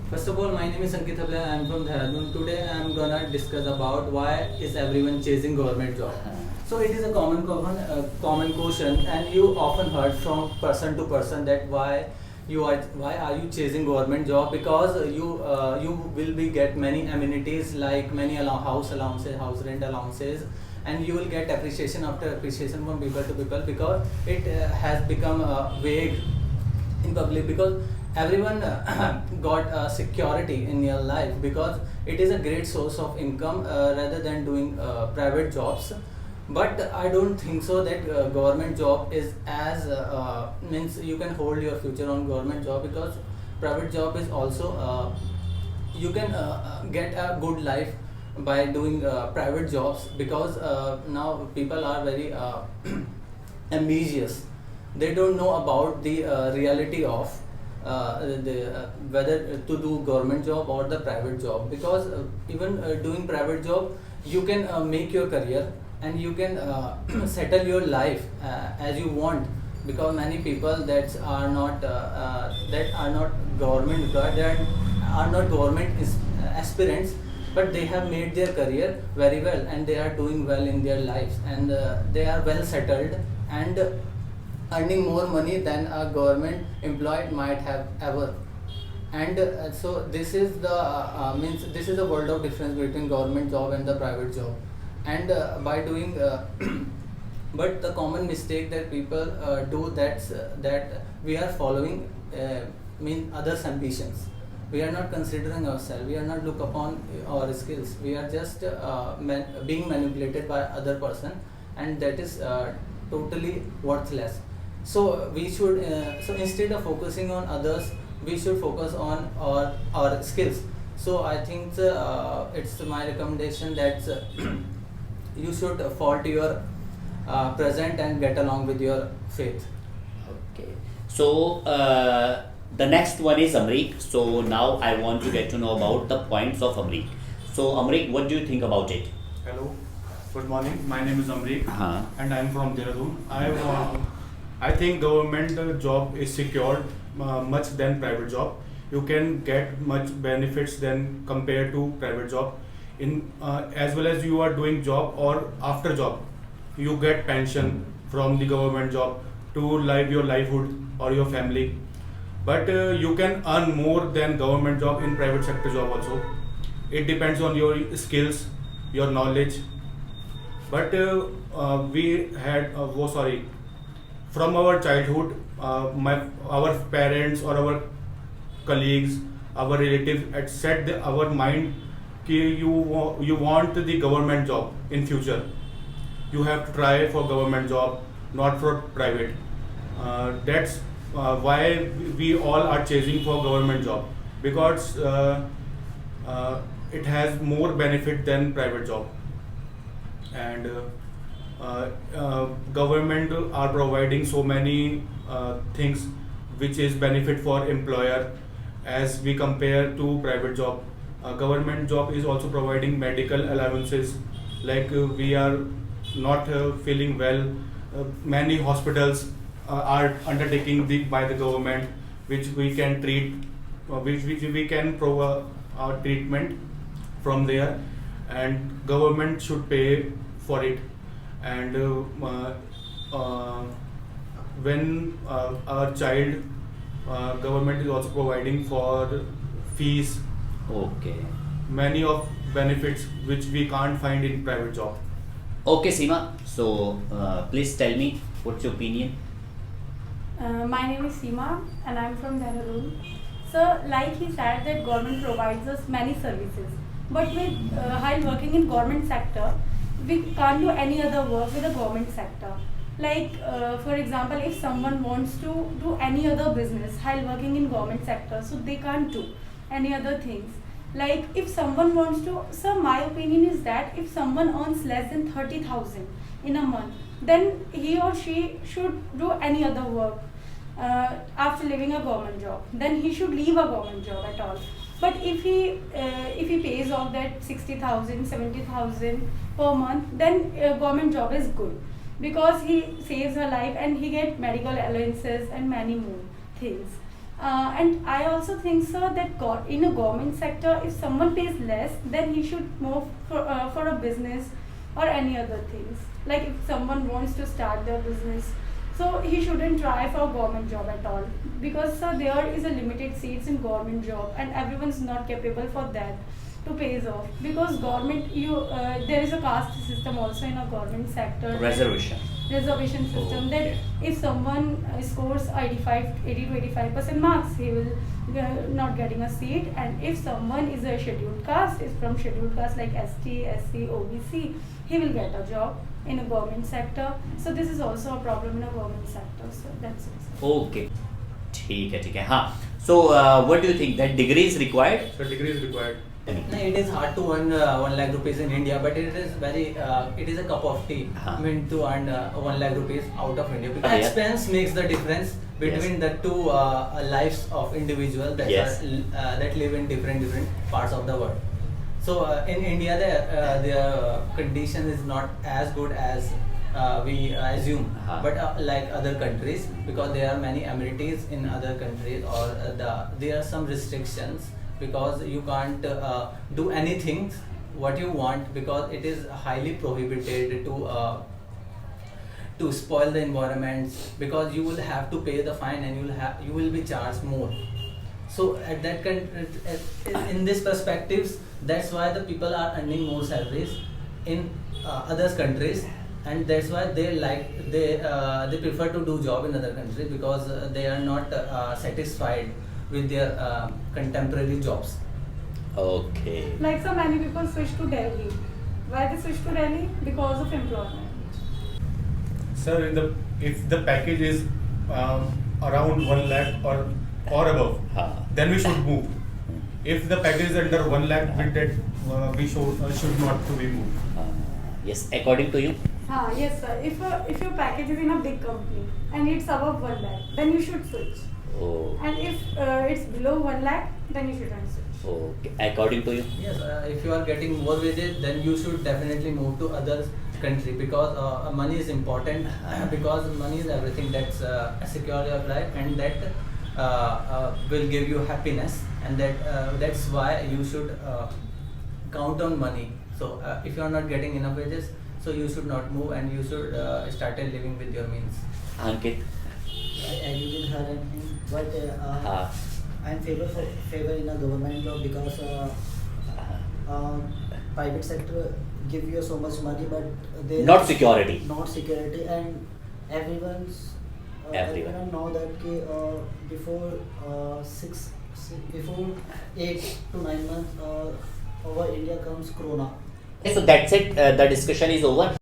First of all, my name is 𝗨𝘗𝗵𝗺, I am from 𝗨𝑚. Today I am gonna discuss about why is everyone chasing government job. So it is a common question, and you often heard from person to person that why are you chasing government job? Because you will be get many amenities like many house allowances, house rent allowances, and you will get appreciation after appreciation from people to people, because it has become vague in public, because everyone got security in your life, because it is a great source of income rather than doing private jobs. But I don't think so that government job is as means you can hold your future on government job, because private job is also you can get a good life by doing private jobs, because now people are very ambitious. They don't know about the reality of whether to do government job or the private job, because even doing private job you can make your career and you can settle your life as you want, because many people that are not government employed, that are not government aspirants, but they have made their career very well and they are doing well in their lives, and they are well settled and earning more money than a government employed might have ever. And so this is the this is the world of difference between government job and the private job. And by doing but the common mistake that people do, that we are following others' ambitions. We are not considering ourselves, we are not look upon our skills, we are just being manipulated by other person, and that is totally worthless. So we should so instead of focusing on others, we should focus on our skills. So I think it's my recommendation that you should fall to your present and get along with your faith. Okay. So the next one is 𝗵𝗡. So now I want to get to know about the points of 𝗵𝗡. So 𝗵𝗡, what do you think about it? Hello, good morning. My name is 𝗵𝗡 and I am from Devbhoomi. I think government job is secured much than private job. You can get much benefits than compared to private job. In as well as you are doing job or after job, you get pension from the government job to live your livelihood or your family. But you can earn more than government job in private sector job also. It depends on your skills, your knowledge. But we had from our childhood, our parents or our colleagues, our relatives had set our mind that you want the government job in future. You have to try for government job, not for private. That's why we all are chasing for government job, because it has more benefit than private job. And government are providing so many things which is benefit for employer as we compare to private job. Government job is also providing medical allowances, like we are not feeling well, many hospitals are undertaking by the government, which we can treat, which we can provide our treatment from there, and government should pay for it. And when our child, government is also providing for fees. Okay. Many of benefits which we can't find in private job. Okay, Seema. So please tell me what's your opinion. My name is Seema and I'm from Dehradun. So like he said that government provides us many services, but while working in government sector, we can't do any other work with the government sector. Like for example, if someone wants to do any other business while working in government sector, so they can't do any other things. Like if someone wants to, so my opinion is that if someone earns less than 30,000 in a month, then he or she should do any other work after leaving a government job. Then he should leave a government job at all. But if he pays off that 60,000, 70,000 per month, then government job is good, because he saves her life and he gets medical allowances and many more things. And I also think, sir, that in a government sector, if someone pays less, then he should move for a business or any other things. Like if someone wants to start their business, so he shouldn't try for a government job at all, because sir, there is a limited seats in government job and everyone's not capable for that to pays off, because government there is a caste system also in a government sector. Reservation System, that if someone scores 80 to 85% marks, he will not getting a seat, and if someone is a scheduled caste, is from scheduled caste like ST, SC, OBC, he will get a job in a government sector. So this is also a problem in a government sector. So that's it, sir. Okay. ठीक है हाँ. So what do you think, that degree is required? So degree is required. No, it is hard to earn 1 lakh rupees in India, but it is it is a cup of tea. I mean, to earn 1 lakh rupees out of India, because expense makes the difference between the two lives of individuals that that live in different parts of the world. So in India, their condition is not as good as we assume, but like other countries, because there are many amenities in other countries, or there are some restrictions, because you can't do anything what you want, because it is highly prohibited to spoil the environment, because you will have to pay the fine and you will be charged more. So at that in this perspectives, that's why the people are earning more salaries in other countries, and that's why they prefer to do job in other countries, because they are not satisfied with their contemporary jobs. Okay. Like so many people switch to Delhi. Why they switch to Delhi? Because of employment. Sir, if the package is around 1 lakh or above, then we should move. If the package is under 1 lakh, we should not to be moved. Yes, according to you? Yes, sir. If your package is in a big company and it's above 1 lakh, then you should switch. Oh. And if it's below 1 lakh, then you shouldn't switch. Okay. According to you? Yes, if you are getting more wages, then you should definitely move to other country, because money is important, because money is everything. That's secure your life, and that will give you happiness, and that's why you should count on money. So if you are not getting enough wages, so you should not move, and you should start living with your means. Ankit? I didn't hear anything, but I'm favor in a government job, because private sector give you so much money, but they not security, and everyone know that before 8 to 9 months over India comes Corona. So that's it. The discussion is over.